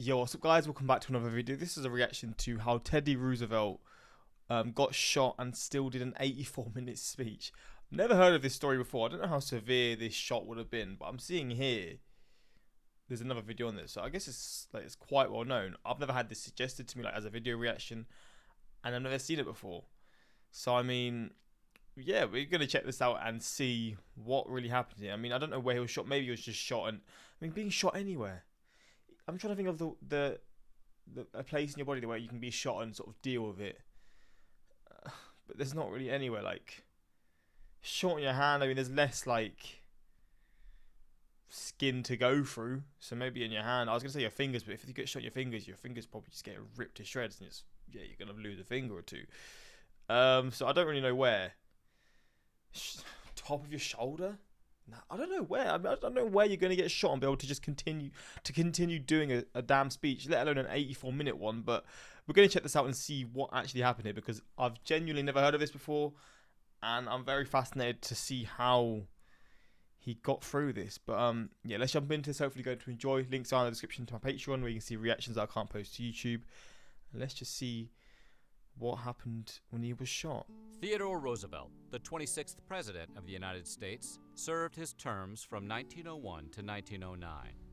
Yo, what's up, guys? Welcome back to another video. This is a reaction to how Teddy Roosevelt got shot and still did an 84-minute speech. Never heard of this story before. I don't know how severe this shot would have been, but I'm seeing here there's another video on this, so I guess it's quite well known. I've never had this suggested to me as a video reaction, and I've never seen it before. So I mean, yeah, we're gonna check this out and see what really happened here. I mean, I don't know where he was shot. Maybe he was just shot, and I mean, being shot anywhere. I'm trying to think of a place in your body where you can be shot and sort of deal with it, but there's not really anywhere like shot in your hand. I mean, there's less like skin to go through, so maybe in your hand. I was gonna say your fingers, but if you get shot in your fingers probably just get ripped to shreds, and yeah, you're gonna lose a finger or two. So I don't really know where. Top of your shoulder? Nah, I don't know where. I mean, I don't know where you're going to get shot and be able to just continue doing a damn speech, let alone an 84-minute one. But we're going to check this out and see what actually happened here, because I've genuinely never heard of this before, and I'm very fascinated to see how he got through this. But yeah, let's jump into this. Hopefully, you're going to enjoy. Links are in the description to my Patreon, where you can see reactions that I can't post to YouTube. And let's just see what happened when he was shot. Theodore Roosevelt, the 26th President of the United States, served his terms from 1901 to 1909,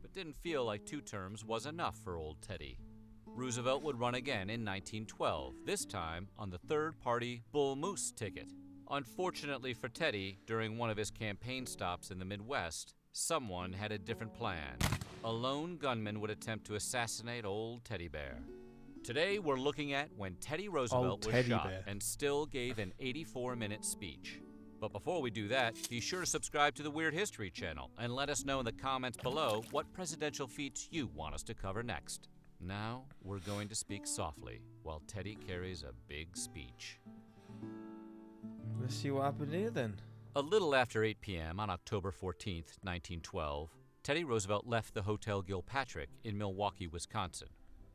but didn't feel like 2 terms was enough for old Teddy. Roosevelt would run again in 1912, this time on the third-party Bull Moose ticket. Unfortunately for Teddy, during one of his campaign stops in the Midwest, someone had a different plan. A lone gunman would attempt to assassinate old Teddy Bear. Today, we're looking at when Teddy Roosevelt was shot and still gave an 84-minute speech. But before we do that, be sure to subscribe to the Weird History channel and let us know in the comments below what presidential feats you want us to cover next. Now, we're going to speak softly while Teddy carries a big speech. Let's see what happened here then. A little after 8 p.m. on October 14th, 1912, Teddy Roosevelt left the Hotel Gilpatrick in Milwaukee, Wisconsin.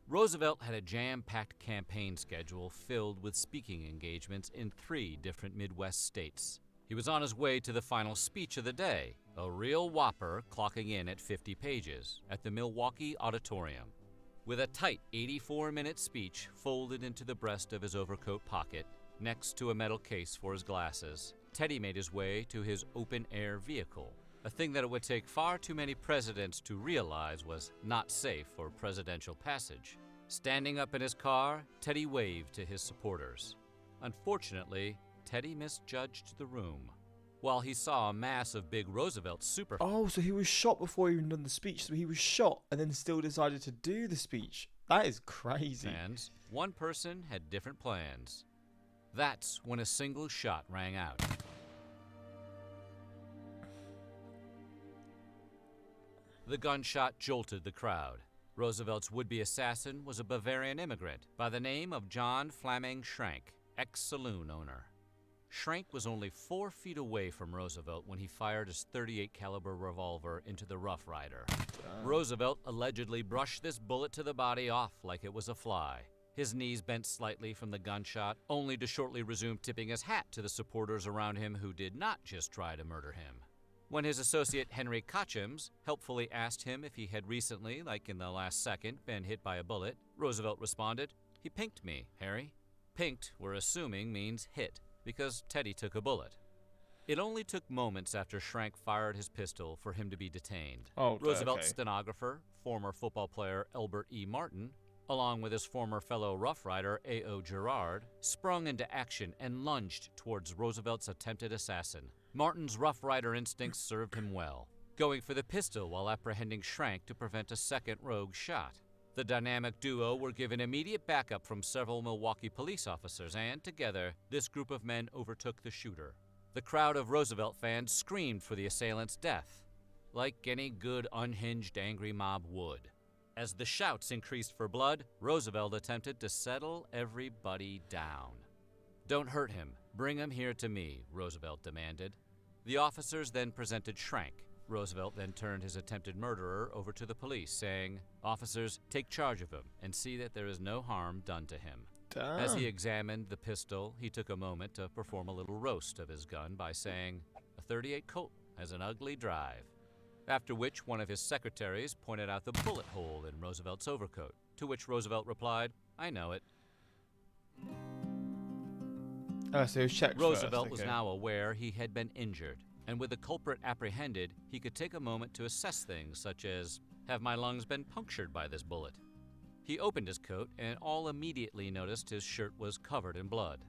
Roosevelt had a jam-packed campaign schedule filled with speaking engagements in 3 different Midwest states. He was on his way to the final speech of the day, a real whopper clocking in at 50 pages, at the Milwaukee Auditorium. With a tight 84-minute speech folded into the breast of his overcoat pocket, next to a metal case for his glasses, Teddy made his way to his open-air vehicle, a thing that it would take far too many presidents to realize was not safe for presidential passage. Standing up in his car, Teddy waved to his supporters. Unfortunately, Teddy misjudged the room. While he saw a mass of big Roosevelt super... Oh, so he was shot before he even done the speech. So he was shot and then still decided to do the speech. That is crazy. fans, one person had different plans. That's when a single shot rang out. The gunshot jolted the crowd. Roosevelt's would-be assassin was a Bavarian immigrant by the name of John Flaming Schrank, ex-saloon owner. Schrank was only 4 feet away from Roosevelt when he fired his .38 caliber revolver into the Rough Rider. Roosevelt allegedly brushed this bullet to the body off like it was a fly. His knees bent slightly from the gunshot, only to shortly resume tipping his hat to the supporters around him who did not just try to murder him. When his associate Henry Kochums helpfully asked him if he had recently, like in the last second, been hit by a bullet, Roosevelt responded, "He pinked me, Harry." Pinked, we're assuming, means hit, because Teddy took a bullet. It only took moments after Schrank fired his pistol for him to be detained. Roosevelt's stenographer, former football player Elbert E. Martin, along with his former fellow Rough Rider A.O. Girard, sprung into action and lunged towards Roosevelt's attempted assassin. Martin's Rough Rider instincts served him well, going for the pistol while apprehending Schrank to prevent a second rogue shot. The dynamic duo were given immediate backup from several Milwaukee police officers, and together, this group of men overtook the shooter. The crowd of Roosevelt fans screamed for the assailant's death, like any good unhinged angry mob would. As the shouts increased for blood, Roosevelt attempted to settle everybody down. "Don't hurt him. Bring him here to me," Roosevelt demanded. The officers then presented Schrank. Roosevelt then turned his attempted murderer over to the police, saying, "Officers, take charge of him and see that there is no harm done to him." Damn. As he examined the pistol, he took a moment to perform a little roast of his gun by saying, "A .38 Colt has an ugly drive." after which one of his secretaries pointed out the bullet hole in Roosevelt's overcoat, to which Roosevelt replied, "I know it." Oh, so it was checked Roosevelt first. was Okay. now aware he had been injured, and with the culprit apprehended, he could take a moment to assess things such as, have my lungs been punctured by this bullet? He opened his coat, and all immediately noticed his shirt was covered in blood.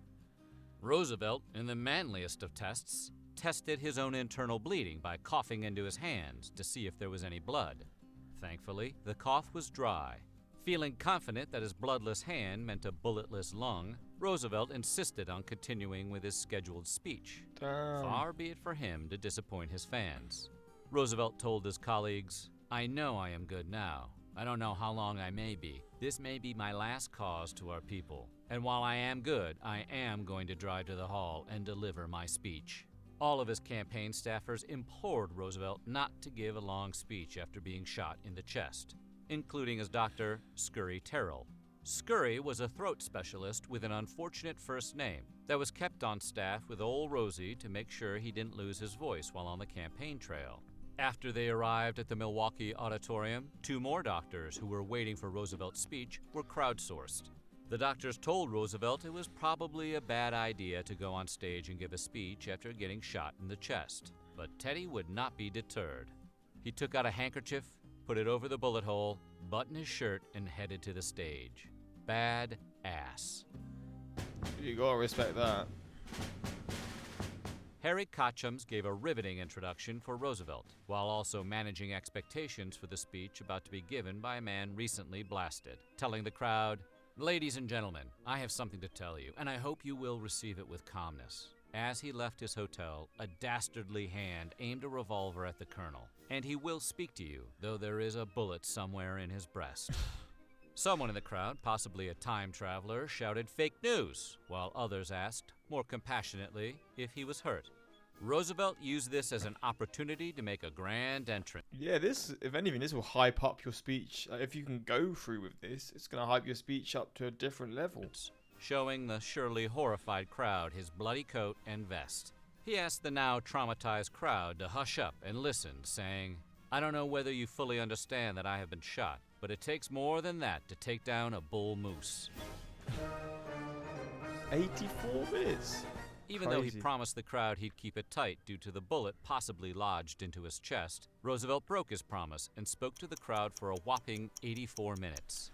Roosevelt, in the manliest of tests, tested his own internal bleeding by coughing into his hands to see if there was any blood. Thankfully, the cough was dry. Feeling confident that his bloodless hand meant a bulletless lung, Roosevelt insisted on continuing with his scheduled speech. Damn. Far be it for him to disappoint his fans. Roosevelt told his colleagues, "I know I am good now. I don't know how long I may be. This may be my last cause to our people. And while I am good, I am going to drive to the hall and deliver my speech." All of his campaign staffers implored Roosevelt not to give a long speech after being shot in the chest, including his doctor, Scurry Terrell. Scurry was a throat specialist with an unfortunate first name that was kept on staff with old Rosie to make sure he didn't lose his voice while on the campaign trail. After they arrived at the Milwaukee auditorium, 2 more doctors who were waiting for Roosevelt's speech were crowdsourced. The doctors told Roosevelt it was probably a bad idea to go on stage and give a speech after getting shot in the chest, but Teddy would not be deterred. He took out a handkerchief, put it over the bullet hole, buttoned his shirt, and headed to the stage. Bad ass. You gotta respect that. Harry Kotchums gave a riveting introduction for Roosevelt, while also managing expectations for the speech about to be given by a man recently blasted, telling the crowd, "Ladies and gentlemen, I have something to tell you, and I hope you will receive it with calmness." As he left his hotel, a dastardly hand aimed a revolver at the colonel, and he will speak to you, though there is a bullet somewhere in his breast. Someone in the crowd, possibly a time traveler, shouted fake news, while others asked, more compassionately, if he was hurt. Roosevelt used this as an opportunity to make a grand entrance. Yeah, this, if anything, this will hype up your speech. If you can go through with this, it's gonna hype your speech up to a different level. Showing the surely horrified crowd his bloody coat and vest. He asked the now traumatized crowd to hush up and listen, saying, "I don't know whether you fully understand that I have been shot, but it takes more than that to take down a bull moose." 84 minutes. Even though he Crazy. promised the crowd he'd keep it tight due to the bullet possibly lodged into his chest, Roosevelt broke his promise and spoke to the crowd for a whopping 84 minutes.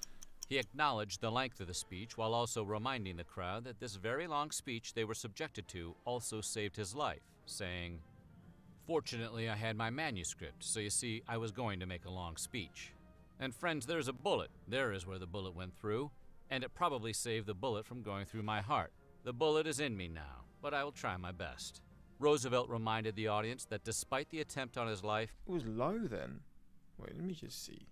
He acknowledged the length of the speech while also reminding the crowd that this very long speech they were subjected to also saved his life, saying, "Fortunately, I had my manuscript, so you see, I was going to make a long speech. And friends, there's a bullet. There is where the bullet went through, and it probably saved the bullet from going through my heart. The bullet is in me now, but I will try my best." Roosevelt reminded the audience that despite the attempt on his life, It was low then. Wait, let me just see.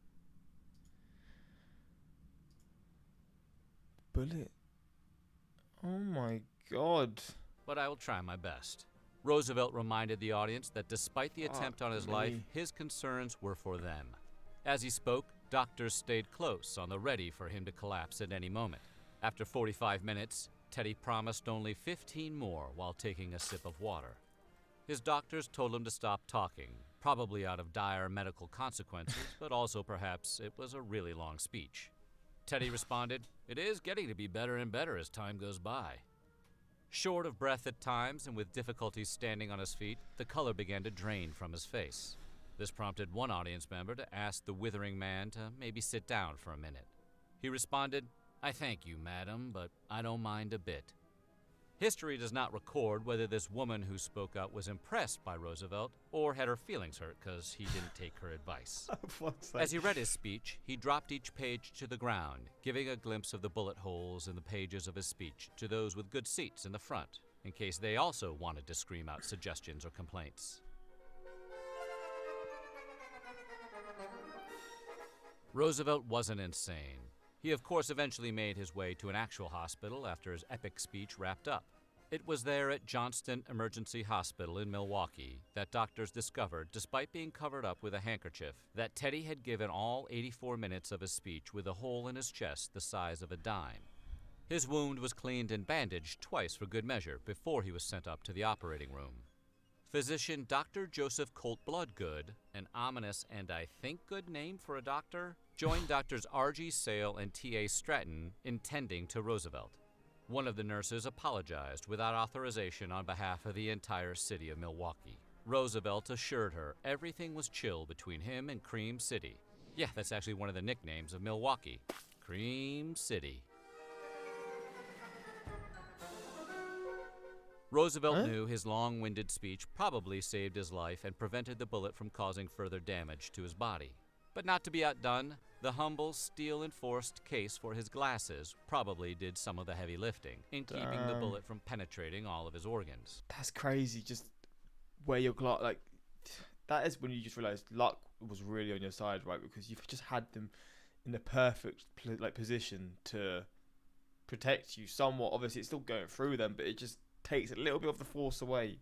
Bullet. Oh my god. but I will try my best. Roosevelt reminded the audience that despite the attempt on his life, me. his concerns were for them. As he spoke, doctors stayed close on the ready for him to collapse at any moment. After 45 minutes, Teddy promised only 15 more while taking a sip of water. His doctors told him to stop talking, probably out of dire medical consequences, but also perhaps it was a really long speech. Teddy responded, "It is getting to be better and better as time goes by." Short of breath at times and with difficulty standing on his feet, the color began to drain from his face. This prompted one audience member to ask the withering man to maybe sit down for a minute. He responded, "I thank you, madam, but I don't mind a bit." History does not record whether this woman who spoke up was impressed by Roosevelt or had her feelings hurt because he didn't take her advice. As he read his speech, he dropped each page to the ground, giving a glimpse of the bullet holes in the pages of his speech to those with good seats in the front, in case they also wanted to scream out suggestions or complaints. Roosevelt wasn't insane. He, of course, eventually made his way to an actual hospital after his epic speech wrapped up. It was there at Johnston Emergency Hospital in Milwaukee that doctors discovered, despite being covered up with a handkerchief, that Teddy had given all 84 minutes of his speech with a hole in his chest the size of a dime. His wound was cleaned and bandaged twice for good measure before he was sent up to the operating room. Physician Dr. Joseph Colt Bloodgood, an ominous and I think good name for a doctor, joined Doctors R.G. Sale and T.A. Stratton in tending to Roosevelt. One of the nurses apologized without authorization on behalf of the entire city of Milwaukee. Roosevelt assured her everything was chill between him and Cream City. Yeah, that's actually one of the nicknames of Milwaukee. Cream City. Roosevelt knew his long-winded speech probably saved his life and prevented the bullet from causing further damage to his body. But not to be outdone, the humble, steel-enforced case for his glasses probably did some of the heavy lifting in keeping the bullet from penetrating all of his organs. That's crazy. Just where your glass, like, that is when you just realize luck was really on your side, right? Because you've just had them in the perfect position to protect you somewhat. Obviously, it's still going through them, but it just takes a little bit of the force away.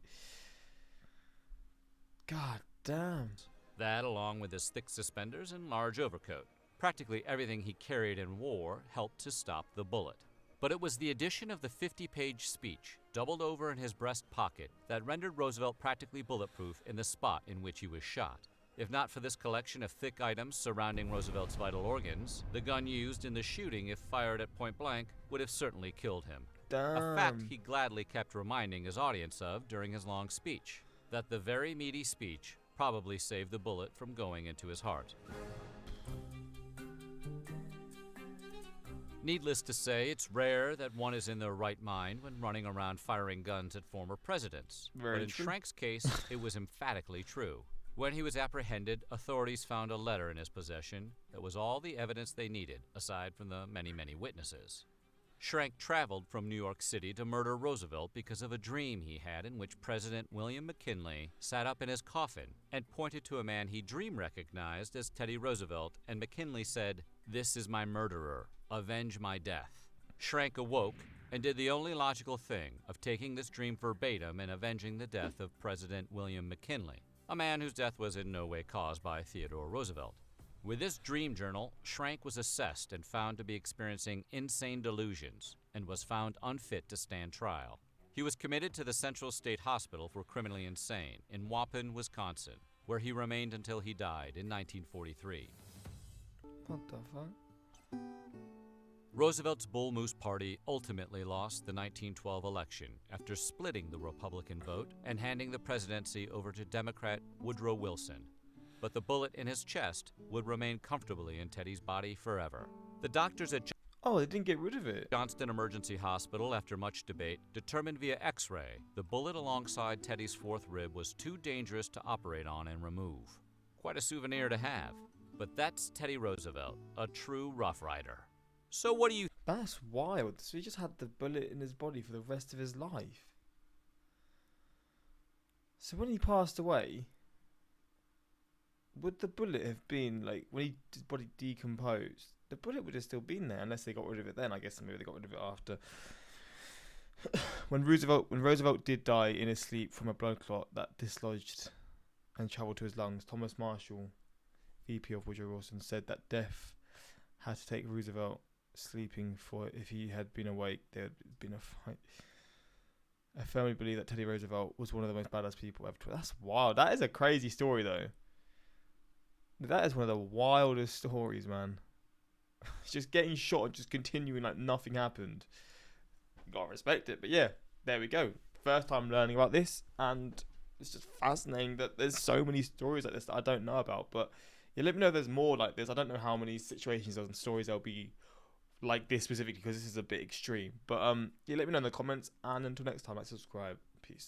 God damn. That, along with his thick suspenders and large overcoat. Practically everything he carried and wore helped to stop the bullet. But it was the addition of the 50-page speech, doubled over in his breast pocket, that rendered Roosevelt practically bulletproof in the spot in which he was shot. If not for this collection of thick items surrounding Roosevelt's vital organs, the gun used in the shooting, if fired at point blank, would have certainly killed him. Damn. A fact he gladly kept reminding his audience of during his long speech, that the very meaty speech probably saved the bullet from going into his heart. Needless to say, it's rare that one is in their right mind when running around firing guns at former presidents. But in Schrank's case, it was emphatically true. When he was apprehended, authorities found a letter in his possession that was all the evidence they needed, aside from the many, many witnesses. Schrank traveled from New York City to murder Roosevelt because of a dream he had in which President William McKinley sat up in his coffin and pointed to a man he dream recognized as Teddy Roosevelt, and McKinley said, "This is my murderer. Avenge my death." Schrank awoke and did the only logical thing of taking this dream verbatim and avenging the death of President William McKinley, a man whose death was in no way caused by Theodore Roosevelt. With this dream journal, Schrank was assessed and found to be experiencing insane delusions and was found unfit to stand trial. He was committed to the Central State Hospital for Criminally Insane in Waupun, Wisconsin, where he remained until he died in 1943. What the fuck? Roosevelt's Bull Moose Party ultimately lost the 1912 election after splitting the Republican vote and handing the presidency over to Democrat Woodrow Wilson. But the bullet in his chest would remain comfortably in Teddy's body forever. The doctors at Oh, they didn't get rid of it. Johnston Emergency Hospital, after much debate, determined via X-ray the bullet alongside Teddy's fourth rib was too dangerous to operate on and remove. Quite a souvenir to have. But that's Teddy Roosevelt, a true Rough Rider. So what do you... That's wild. So he just had the bullet in his body for the rest of his life. So when he passed away, would the bullet have been, like, when his body decomposed, the bullet would have still been there unless they got rid of it then. I guess maybe they got rid of it after. When Roosevelt did die in his sleep from a blood clot that dislodged and travelled to his lungs, Thomas Marshall, VP of Woodrow Wilson, said that death had to take Roosevelt sleeping, for if he had been awake, there had been a fight. I firmly believe that Teddy Roosevelt was one of the most badass people ever. That's wild. That is a crazy story, though. That is one of the wildest stories, man. Just getting shot and just continuing like nothing happened. Gotta respect it. But yeah, there we go. First time learning about this, and it's just fascinating that there's so many stories like this that I don't know about. But yeah, let me know if there's more like this. I don't know how many situations and stories there'll be like this specifically, because this is a bit extreme. But yeah, let me know in the comments, and until next time, like, subscribe. Peace.